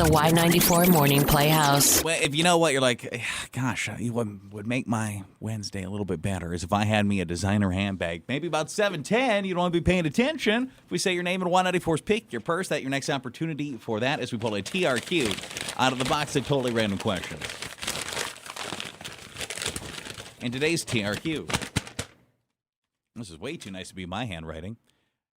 The Y94 Morning Playhouse. Well, if you know what, you're like, gosh, what would make my Wednesday a little bit better is if I had me a designer handbag. Maybe about 7:10, you don't want to be paying attention. If we say your name and Y94's pick your purse, that's your next opportunity for that as we pull a TRQ out of the box of totally random questions. And today's TRQ. This is way too nice to be my handwriting.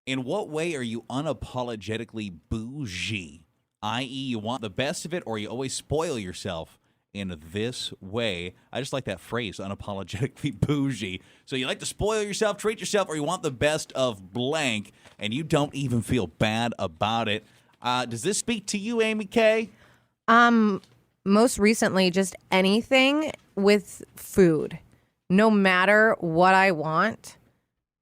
In what way are you unapologetically bougie? I.e., you want the best of it or you always spoil yourself in this way. I just like that phrase, unapologetically bougie. So you like to spoil yourself, treat yourself, or you want the best of blank, and you don't even feel bad about it. Does this speak to you, Amy Kay? Most recently, just anything with food. No matter what I want,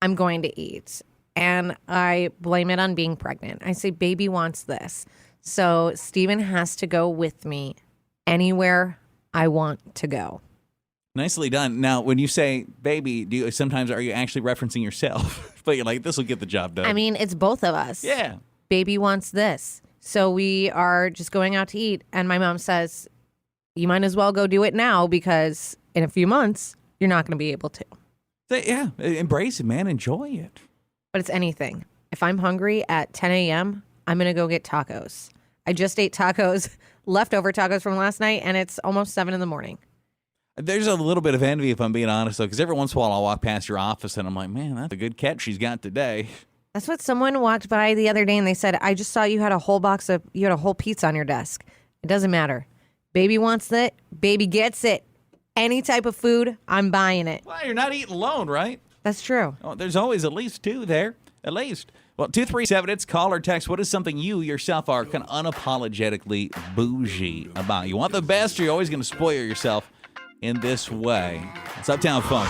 I'm going to eat. And I blame it on being pregnant. I say, baby wants this. So Steven has to go with me anywhere I want to go. Nicely done. Now, when you say baby, sometimes are you actually referencing yourself? But you're like, this will get the job done. I mean, it's both of us. Yeah. Baby wants this. So we are just going out to eat. And my mom says, you might as well go do it now because in a few months, you're not going to be able to. Yeah. Embrace it, man. Enjoy it. But it's anything. If I'm hungry at 10 a.m., I'm going to go get tacos. I just ate tacos, leftover tacos from last night, and it's almost 7 in the morning. There's a little bit of envy, if I'm being honest, though, because every once in a while I'll walk past your office and I'm like, man, that's a good catch she's got today. That's what someone walked by the other day and they said, I just saw you had a whole pizza on your desk. It doesn't matter. Baby wants it. Baby gets it. Any type of food, I'm buying it. Well, you're not eating alone, right? That's true. Oh, there's always at least two there, at least. Well, 237, it's call or text. What is something you yourself are kind of unapologetically bougie about? You want the best, or you're always going to spoil yourself in this way? It's Uptown Funk.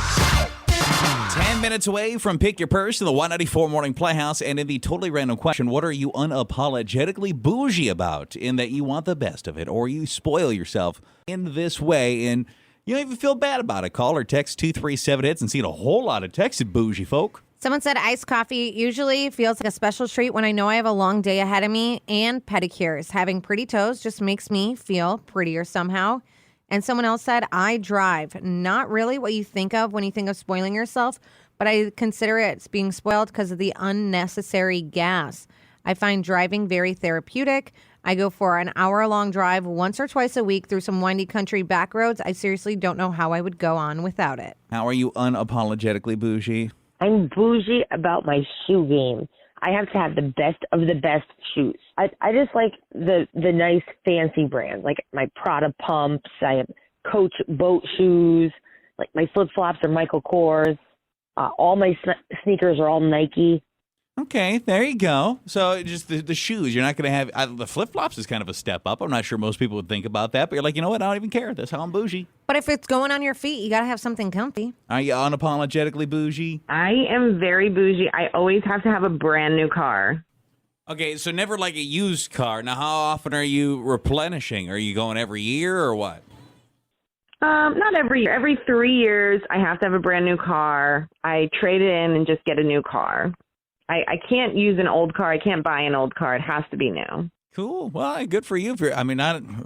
10 minutes away from Pick Your Purse in the 194 Morning Playhouse. And in the totally random question, what are you unapologetically bougie about in that you want the best of it, or you spoil yourself in this way and you don't even feel bad about it? Call or text 237-HITS and seen a whole lot of texted bougie folk. Someone said iced coffee usually feels like a special treat when I know I have a long day ahead of me, and pedicures. Having pretty toes just makes me feel prettier somehow. And someone else said, I drive. Not really what you think of when you think of spoiling yourself, but I consider it being spoiled because of the unnecessary gas. I find driving very therapeutic. I go for an hour-long drive once or twice a week through some windy country back roads. I seriously don't know how I would go on without it. How are you unapologetically bougie? I'm bougie about my shoe game. I have to have the best of the best shoes. I just like the nice fancy brands, like my Prada pumps. I have Coach boat shoes. Like my flip-flops are Michael Kors. All my sneakers are all Nike. Okay, there you go. So just the shoes, you're not going to have the flip-flops is kind of a step up. I'm not sure most people would think about that, but you're like, you know what? I don't even care. That's how I'm bougie. But if it's going on your feet, you got to have something comfy. Are you unapologetically bougie? I am very bougie. I always have to have a brand new car. Okay, so never like a used car. Now, how often are you replenishing? Are you going every year or what? Not every year. Every 3 years, I have to have a brand new car. I trade it in and just get a new car. I can't use an old car. I can't buy an old car. It has to be new. Cool. Well, good for you. A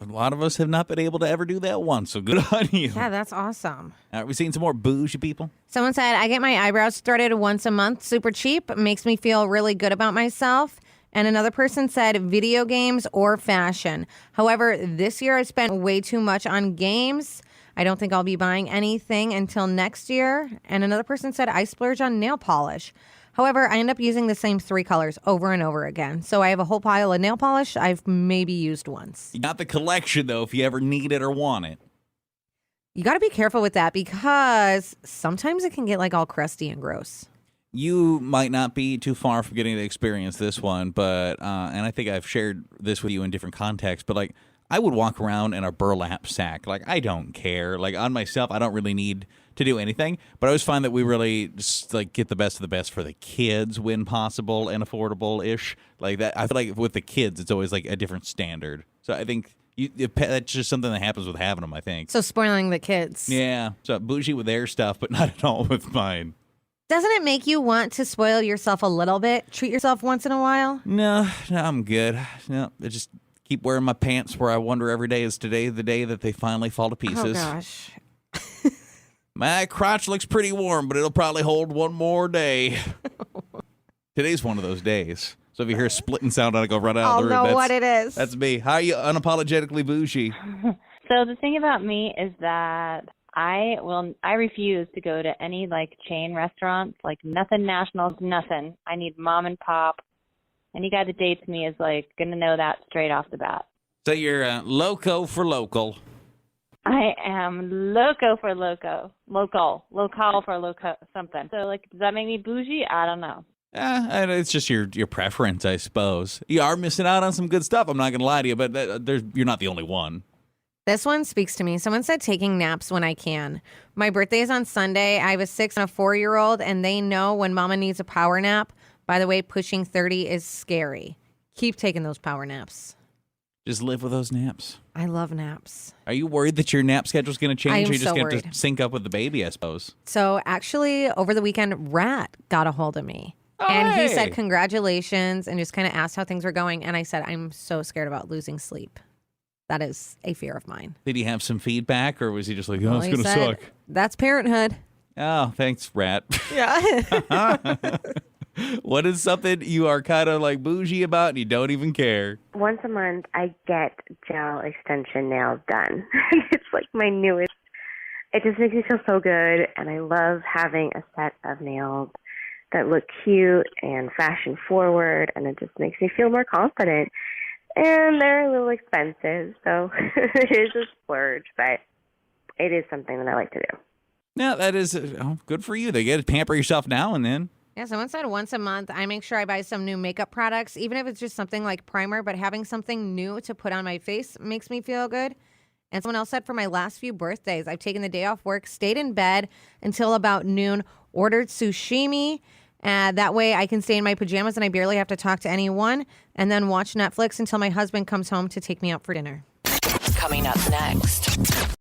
lot of us have not been able to ever do that once, so good on you. Yeah, that's awesome. All right, we seen some more bougie people? Someone said, I get my eyebrows threaded once a month, super cheap, makes me feel really good about myself. And another person said video games or fashion. However, this year I spent way too much on games. I don't think I'll be buying anything until next year. And another person said, I splurge on nail polish. However, I end up using the same 3 colors over and over again. So I have a whole pile of nail polish I've maybe used once. You got the collection, though, if you ever need it or want it. You got to be careful with that because sometimes it can get like all crusty and gross. You might not be too far from getting to experience this one, but, and I think I've shared this with you in different contexts, but like, I would walk around in a burlap sack. Like, I don't care. Like, on myself, I don't really need to do anything. But I always find that we really just, like, get the best of the best for the kids when possible and affordable-ish. Like, that. I feel like with the kids, it's always, like, a different standard. So I think that's just something that happens with having them, I think. So spoiling the kids. Yeah. So bougie with their stuff, but not at all with mine. Doesn't it make you want to spoil yourself a little bit? Treat yourself once in a while? No, I'm good. No, it just Keep wearing my pants where I wonder every day, is today the day that they finally fall to Oh, pieces? gosh. My crotch looks pretty warm, but it'll probably hold one more day. Today's one of those days. So if you hear a splitting sound, I'll go run out I'll of the room. know what it is. That's me. How are you unapologetically bougie? So the thing about me is that I refuse to go to any like chain restaurants, like nothing national, nothing. I need mom and pop. Any guy that dates me is like gonna know that straight off the bat. So you're loco for local. I am loco for local for loco something. So like, does that make me bougie? I don't know. And it's just your preference, I suppose. You are missing out on some good stuff. I'm not going to lie to you, but you're not the only one. This one speaks to me. Someone said taking naps when I can. My birthday is on Sunday. I have a 6 and a 4-year-old, and they know when mama needs a power nap. By the way, pushing 30 is scary. Keep taking those power naps. Just live with those naps. I love naps. Are you worried that your nap schedule's going to change? I am or you're just so going to worried. sync up with the baby, I suppose? So actually, over the weekend, Rat got a hold of me. And he hey. said congratulations and just kind of asked how things were going. And I said, I'm so scared about losing sleep. That is a fear of mine. Did he have some feedback, or was he just like, oh, Well, it's he going to said, suck? That's parenthood. Oh, thanks, Rat. Yeah. What is something you are kind of like bougie about and you don't even care? Once a month, I get gel extension nails done. It's like my newest. It just makes me feel so good, and I love having a set of nails that look cute and fashion forward, and it just makes me feel more confident. And they're a little expensive, so it is a splurge, but it is something that I like to do. Yeah, that is good for you. They get to pamper yourself now and then. Yeah, someone said once a month, I make sure I buy some new makeup products, even if it's just something like primer, but having something new to put on my face makes me feel good. And someone else said for my last few birthdays, I've taken the day off work, stayed in bed until about noon, ordered sushimi. That way I can stay in my pajamas and I barely have to talk to anyone, and then watch Netflix until my husband comes home to take me out for dinner. Coming up next.